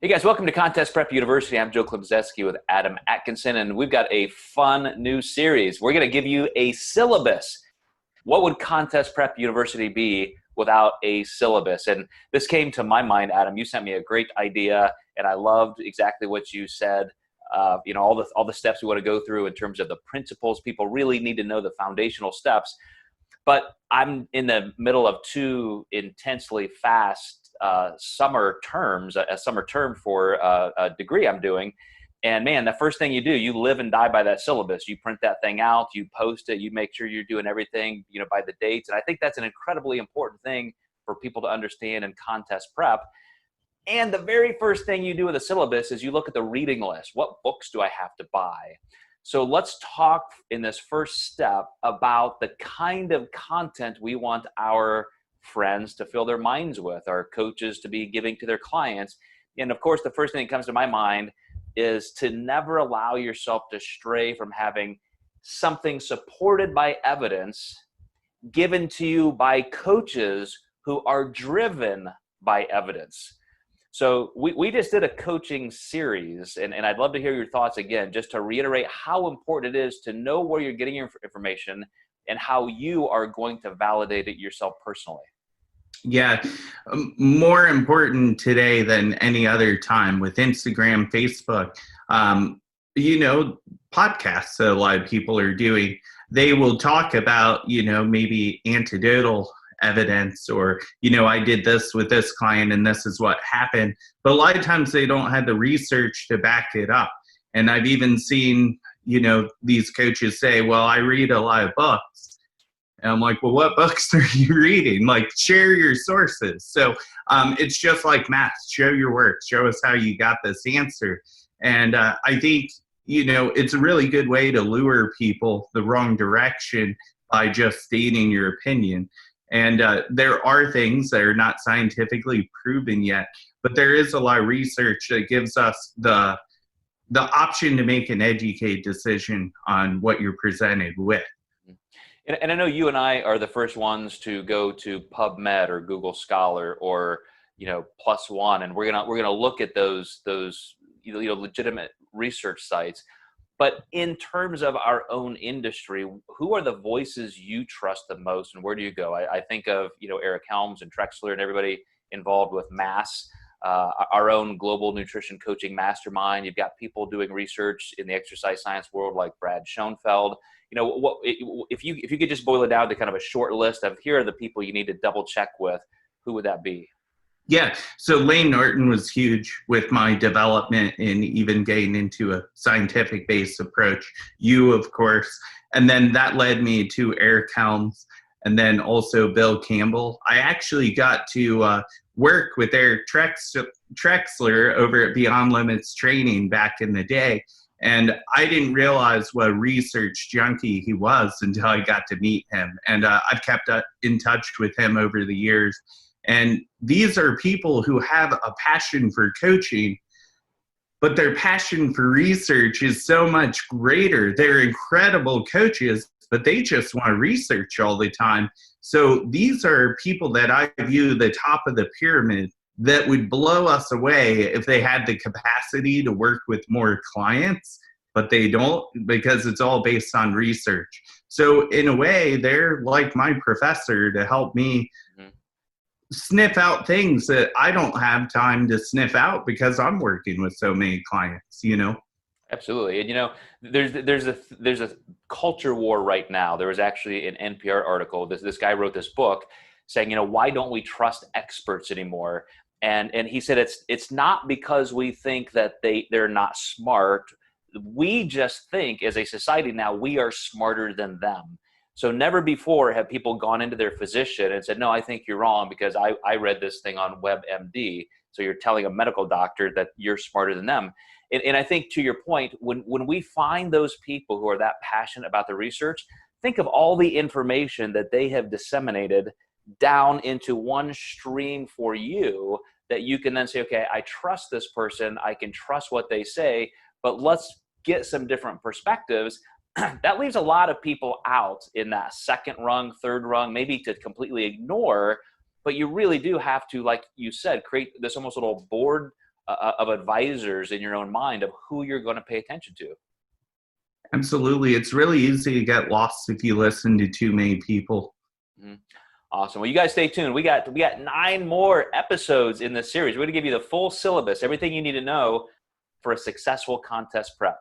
Hey guys, welcome to Contest Prep University. I'm Klemczewski with Adam Atkinson, and we've got a fun new series. We're going to give you a syllabus. What would Contest Prep University be without a syllabus? And this came to my mind, Adam. You sent me a great idea, and I loved exactly what you said. All the steps we want to go through in terms of the principles. People really need to know the foundational steps. But I'm in the middle of two intensely fast summer terms, a summer term for a degree I'm doing. And man, the first thing you do, you live and die by that syllabus. You print that thing out, you post it, you make sure you're doing everything, by the dates. And I think that's an incredibly important thing for people to understand in contest prep. And the very first thing you do with a syllabus is you look at the reading list. What books do I have to buy? So let's talk in this first step about the kind of content we want our friends to fill their minds with, our coaches to be giving to their clients. And of course, the first thing that comes to my mind is to never allow yourself to stray from having something supported by evidence given to you by coaches who are driven by evidence. So we just did a coaching series, and I'd love to hear your thoughts again, just to reiterate how important it is to know where you're getting your information and how you are going to validate it yourself personally. Yeah, more important today than any other time with Instagram, Facebook, podcasts that a lot of people are doing. They will talk about, maybe anecdotal evidence or, I did this with this client and this is what happened. But a lot of times they don't have the research to back it up. And I've even seen, these coaches say, well, I read a lot of books. And I'm like, well, what books are you reading? Like, share your sources. So it's just like math. Show your work. Show us how you got this answer. And I think, it's a really good way to lure people the wrong direction by just stating your opinion. And there are things that are not scientifically proven yet, but there is a lot of research that gives us the option to make an educated decision on what you're presented with. And I know you and I are the first ones to go to PubMed or Google Scholar or Plus One, and we're gonna look at those legitimate research sites. But in terms of our own industry, who are the voices you trust the most, and where do you go? I think of Eric Helms and Trexler and everybody involved with MASS, our own global nutrition coaching mastermind. You've got people doing research in the exercise science world like Brad Schoenfeld. If you could just boil it down to kind of a short list of here are the people you need to double check with, who would that be? Yeah, so Lane Norton was huge with my development in even getting into a scientific-based approach. You, of course, and then that led me to Eric Helms, and then also Bill Campbell. I actually got to work with Eric Trexler over at Beyond Limits Training back in the day. And I didn't realize what a research junkie he was until I got to meet him. And I've kept in touch with him over the years. And these are people who have a passion for coaching, but their passion for research is so much greater. They're incredible coaches, but they just want to research all the time. So these are people that I view the top of the pyramid that would blow us away if they had the capacity to work with more clients, but they don't because it's all based on research. So in a way, they're like my professor to help me sniff out things that I don't have time to sniff out because I'm working with so many clients, Absolutely. And there's a culture war right now. There was actually an NPR article. This guy wrote this book saying, why don't we trust experts anymore? And he said it's not because we think that they're not smart. We just think as a society now we are smarter than them. So never before have people gone into their physician and said, no, I think you're wrong because I read this thing on WebMD. So you're telling a medical doctor that you're smarter than them. And I think to your point, when we find those people who are that passionate about the research, think of all the information that they have disseminated down into one stream for you that you can then say, okay, I trust this person. I can trust what they say, but let's get some different perspectives. That leaves a lot of people out in that second rung, third rung, maybe to completely ignore, but you really do have to, like you said, create this almost little board of advisors in your own mind of who you're going to pay attention to. Absolutely. It's really easy to get lost if you listen to too many people. Mm-hmm. Awesome. Well, you guys stay tuned. We got 9 more episodes in this series. We're going to give you the full syllabus, everything you need to know for a successful contest prep.